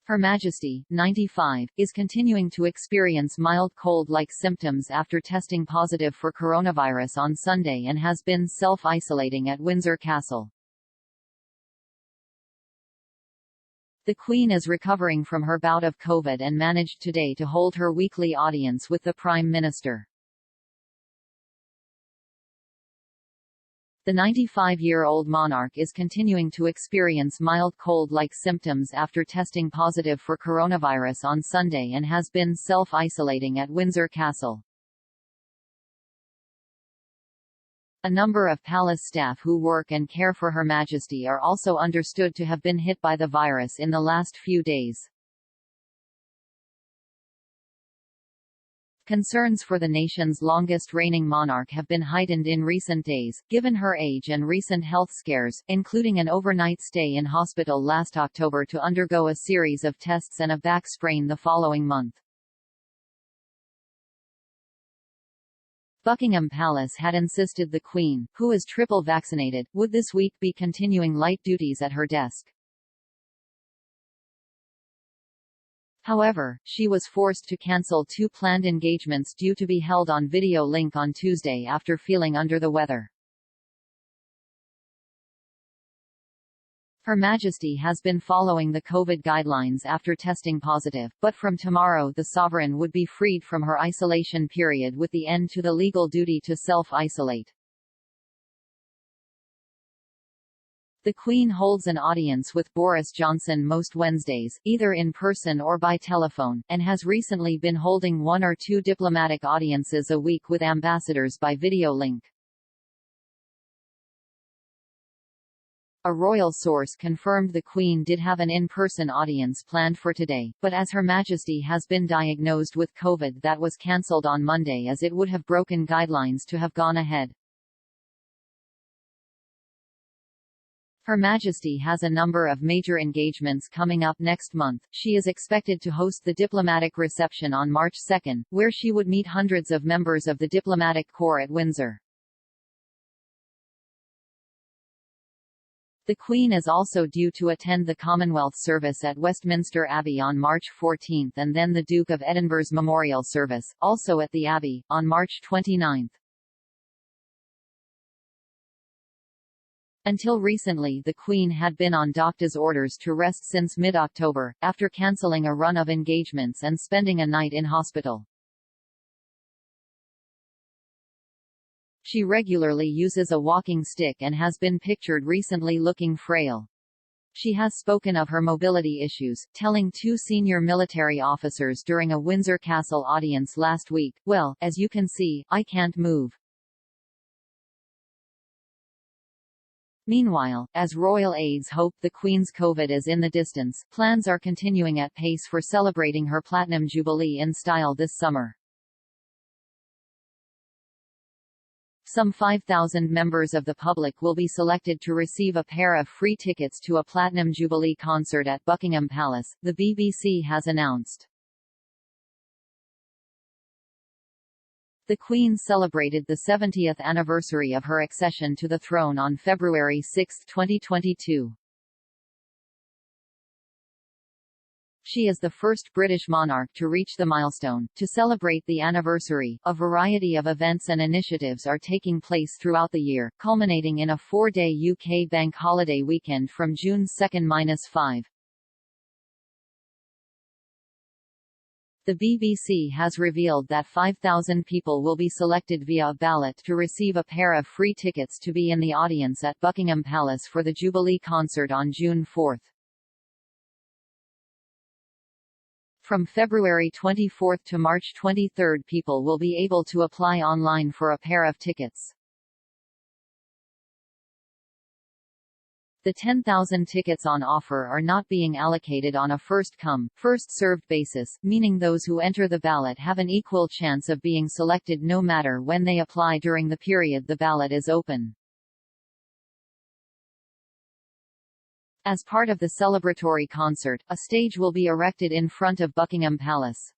Her Majesty, 95, is continuing to experience mild cold-like symptoms after testing positive for coronavirus on Sunday and has been self-isolating at Windsor Castle. The Queen is recovering from her bout of COVID and managed today to hold her weekly audience with the Prime Minister. The 95-year-old monarch is continuing to experience mild cold-like symptoms after testing positive for coronavirus on Sunday and has been self-isolating at Windsor Castle. A number of palace staff who work and care for Her Majesty are also understood to have been hit by the virus in the last few days. Concerns for the nation's longest-reigning monarch have been heightened in recent days, given her age and recent health scares, including an overnight stay in hospital last October to undergo a series of tests and a back sprain the following month. Buckingham Palace had insisted the Queen, who is triple vaccinated, would this week be continuing light duties at her desk. However, she was forced to cancel two planned engagements due to be held on video link on Tuesday after feeling under the weather. Her Majesty has been following the COVID guidelines after testing positive, but from tomorrow the sovereign would be freed from her isolation period with the end to the legal duty to self-isolate. The Queen holds an audience with Boris Johnson most Wednesdays, either in person or by telephone, and has recently been holding one or two diplomatic audiences a week with ambassadors by video link. A royal source confirmed the Queen did have an in-person audience planned for today, but as Her Majesty has been diagnosed with COVID, that was cancelled on Monday as it would have broken guidelines to have gone ahead. Her Majesty has a number of major engagements coming up next month. She is expected to host the diplomatic reception on March 2, where she would meet hundreds of members of the diplomatic corps at Windsor. The Queen is also due to attend the Commonwealth service at Westminster Abbey on March 14 and then the Duke of Edinburgh's memorial service, also at the Abbey, on March 29. Until recently the Queen had been on doctor's orders to rest since mid-October, after cancelling a run of engagements and spending a night in hospital. She regularly uses a walking stick and has been pictured recently looking frail. She has spoken of her mobility issues, telling two senior military officers during a Windsor Castle audience last week, "Well, as you can see, I can't move." Meanwhile, as royal aides hope the Queen's COVID is in the distance, plans are continuing at pace for celebrating her Platinum Jubilee in style this summer. Some 5,000 members of the public will be selected to receive a pair of free tickets to a Platinum Jubilee concert at Buckingham Palace, the BBC has announced. The Queen celebrated the 70th anniversary of her accession to the throne on February 6, 2022. She is the first British monarch to reach the milestone. To celebrate the anniversary, a variety of events and initiatives are taking place throughout the year, culminating in a 4-day UK bank holiday weekend from June 2–5. The BBC has revealed that 5,000 people will be selected via a ballot to receive a pair of free tickets to be in the audience at Buckingham Palace for the Jubilee concert on June 4. From February 24 to March 23, people will be able to apply online for a pair of tickets. The 10,000 tickets on offer are not being allocated on a first-come, first-served basis, meaning those who enter the ballot have an equal chance of being selected no matter when they apply during the period the ballot is open. As part of the celebratory concert, a stage will be erected in front of Buckingham Palace.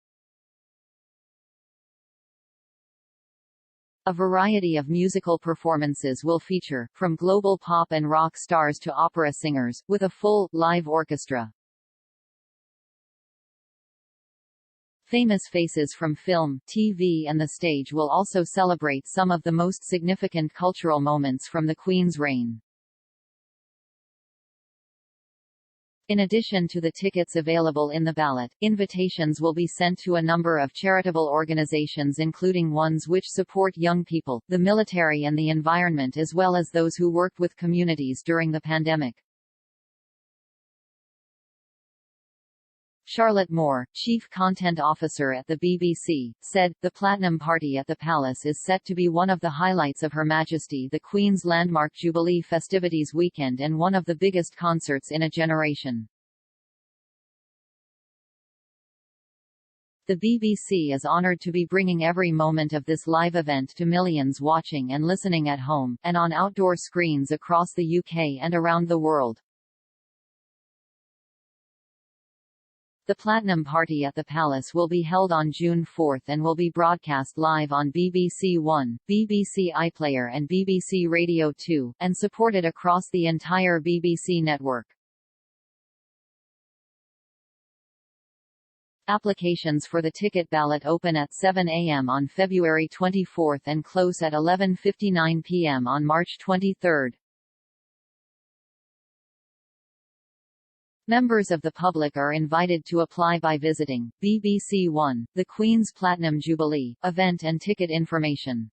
A variety of musical performances will feature, from global pop and rock stars to opera singers, with a full, live orchestra. Famous faces from film, TV and the stage will also celebrate some of the most significant cultural moments from the Queen's reign. In addition to the tickets available in the ballot, invitations will be sent to a number of charitable organizations including ones which support young people, the military and the environment as well as those who worked with communities during the pandemic. Charlotte Moore, Chief Content Officer at the BBC, said, "The Platinum Party at the Palace is set to be one of the highlights of Her Majesty the Queen's landmark Jubilee festivities weekend and one of the biggest concerts in a generation." The BBC is honoured to be bringing every moment of this live event to millions watching and listening at home, and on outdoor screens across the UK and around the world. The Platinum Party at the Palace will be held on June 4 and will be broadcast live on BBC One, BBC iPlayer and BBC Radio 2, and supported across the entire BBC network. Applications for the ticket ballot open at 7 a.m. on February 24 and close at 11:59 p.m. on March 23. Members of the public are invited to apply by visiting BBC One, the Queen's Platinum Jubilee, event and ticket information.